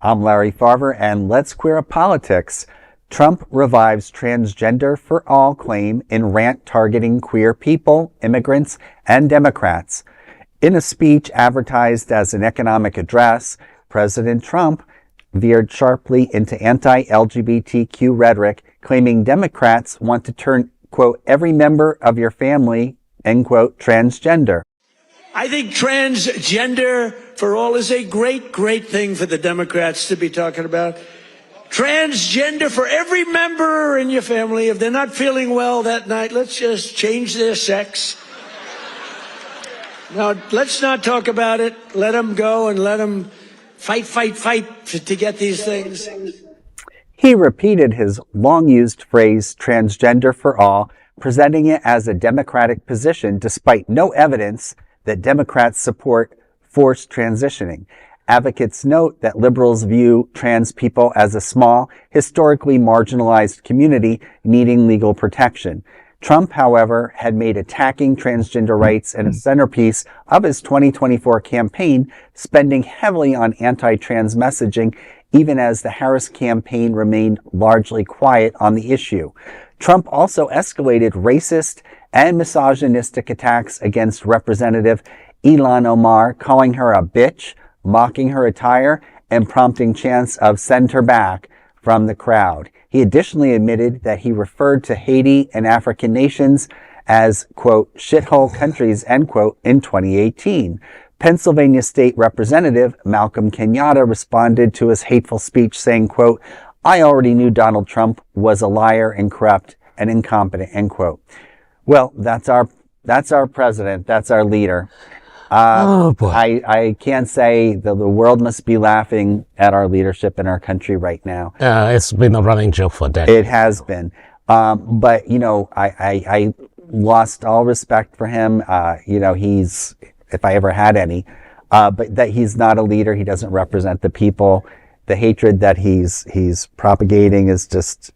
I'm Larry Farver, and let's queer up politics. Trump revives transgender for all claim in rant targeting queer people, immigrants, and Democrats. In a speech advertised as an economic address, President Trump veered sharply into anti-LGBTQ rhetoric, claiming Democrats want to turn, quote, every member of your family, end quote, transgender. I think transgender for all is a great, great thing for the Democrats to be talking about. Transgender for every member in your family. If they're not feeling well that night, let's just change their sex. Now, let's not talk about it. Let them go and let them fight to get these things. He repeated his long-used phrase, transgender for all, presenting it as a Democratic position despite no evidence that Democrats support forced transitioning. Advocates note that liberals view trans people as a small, historically marginalized community needing legal protection. Trump, however, had made attacking transgender rights a centerpiece of his 2024 campaign, spending heavily on anti-trans messaging, even as the Harris campaign remained largely quiet on the issue. Trump also escalated racist and misogynistic attacks against Representative Ilhan Omar, calling her a bitch, mocking her attire, and prompting chants of "send her back" from the crowd. He additionally admitted that he referred to Haiti and African nations as, quote, shithole countries, end quote, in 2018. Pennsylvania State Representative Malcolm Kenyatta responded to his hateful speech saying, quote, I already knew Donald Trump was a liar and corrupt and incompetent, end quote. Well, that's our president. That's our leader. Oh boy. I can't say that the world must be laughing at our leadership in our country right now. It's been a running joke for decades. It has been. But, you know, I lost all respect for him. You know, he's, if I ever had any, but that he's not a leader. He doesn't represent the people. The hatred that he's propagating is just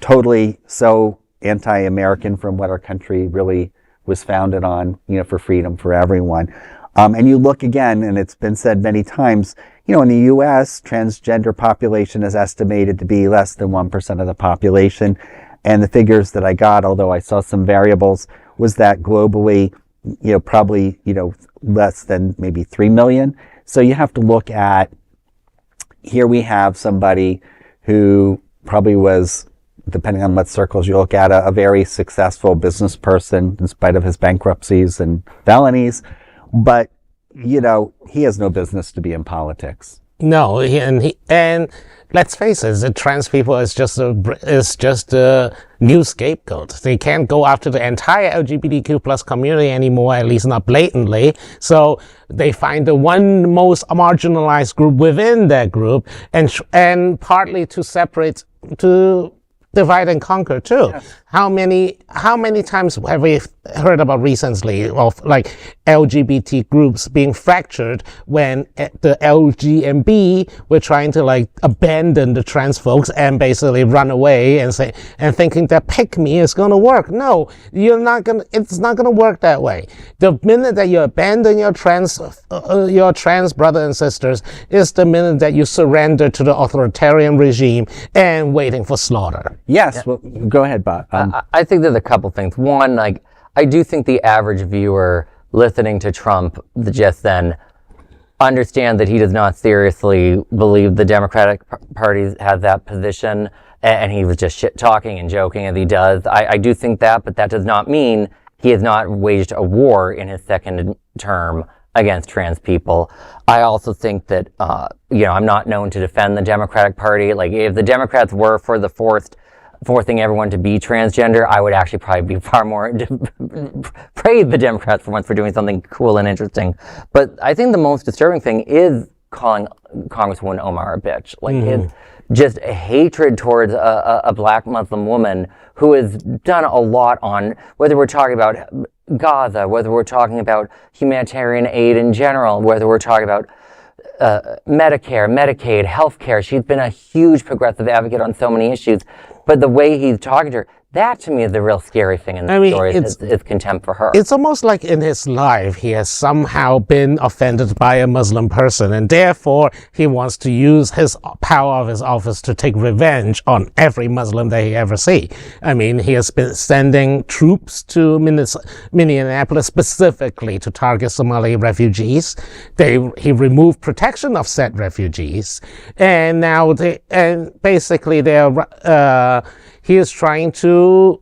totally so anti-American from what our country really was founded on, you know, for freedom for everyone. And you look again, and it's been said many times, you know, in the U.S., transgender population is estimated to be less than 1% of the population. And the figures that I got, although I saw some variables, was that globally, you know, probably, you know, less than maybe 3 million. So you have to look at, here we have somebody who probably was, depending on what circles you look at, a very successful business person in spite of his bankruptcies and felonies. But, you know, he has no business to be in politics. No, and let's face it, the trans people is just a new scapegoat. They can't go after the entire LGBTQ plus community anymore, at least not blatantly. So they find the one most marginalized group within that group, and partly to separate, to divide and conquer too. Yes. How many times have we heard about recently of like LGBT groups being fractured when the LG and B were trying to like abandon the trans folks and basically run away and say, and thinking that pick me is going to work. No, it's not going to work that way. The minute that you abandon your trans brothers and sisters is the minute that you surrender to the authoritarian regime and waiting for slaughter. Yes. Yeah. Well, go ahead, Bob. I think there's a couple things. One, like, I do think the average viewer listening to Trump just then understand that he does not seriously believe the Democratic Party has that position, and he was just shit talking and joking as he does. I do think that, but that does not mean he has not waged a war in his second term against trans people. I also think that, you know, I'm not known to defend the Democratic Party. Like, if the Democrats were for the forcing everyone to be transgender, I would actually probably be far more praise the Democrats for once for doing something cool and interesting. But I think the most disturbing thing is calling Congresswoman Omar a bitch. Like, his just hatred towards a black Muslim woman who has done a lot on, whether we're talking about Gaza, whether we're talking about humanitarian aid in general, whether we're talking about Medicare, Medicaid, healthcare. She's been a huge progressive advocate on so many issues. But the way he's talking to her, That to me is the real scary thing in the story is contempt for her. It's almost like in his life he has somehow been offended by a Muslim person, and therefore he wants to use his power of his office to take revenge on every Muslim that he ever see. I mean, he has been sending troops to Minneapolis specifically to target Somali refugees. He removed protection of said refugees, and now basically he is trying to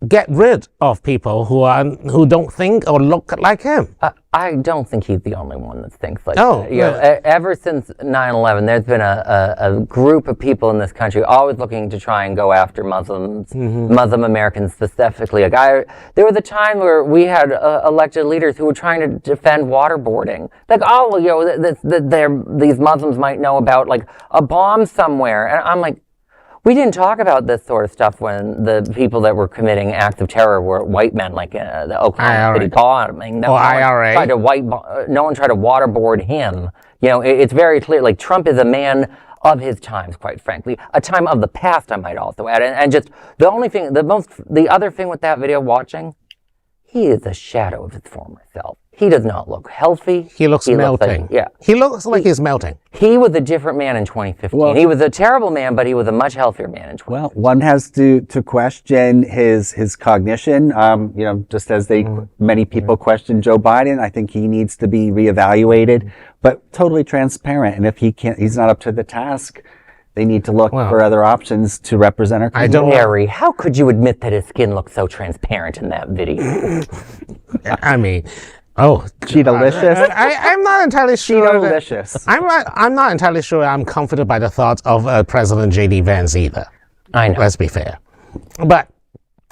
get rid of people who don't think or look like him. I don't think he's the only one that thinks like that. You know, ever since 9/11, there's been a group of people in this country always looking to try and go after Muslims, Muslim Americans specifically. Like there was a time where we had elected leaders who were trying to defend waterboarding. Like, oh, you know, these Muslims might know about like a bomb somewhere, and I'm like, we didn't talk about this sort of stuff when the people that were committing acts of terror were white men, like the Oklahoma City bombing. No one tried to waterboard him. You know, it's very clear. Like, Trump is a man of his times, quite frankly, a time of the past, I might also add. And just the other thing with that video watching, he is a shadow of his former self. He does not look healthy. He looks melting. He looks like he's melting. He was a different man in 2015. Well, he was a terrible man, but he was a much healthier man in 2015. Well, one has to question his cognition. You know, just as many people question Joe Biden, I think he needs to be reevaluated, but totally transparent. And if he's not up to the task, they need to look for other options to represent our country. Harry, how could you admit that his skin looked so transparent in that video? I mean, Cheetah-licious. I'm not entirely sure. Cheetah-licious. I'm not entirely sure I'm comforted by the thoughts of President J.D. Vance either. I know. Let's be fair. But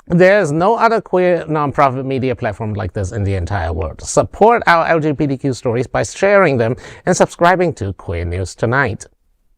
there's no other queer nonprofit media platform like this in the entire world. Support our LGBTQ stories by sharing them and subscribing to Queer News Tonight.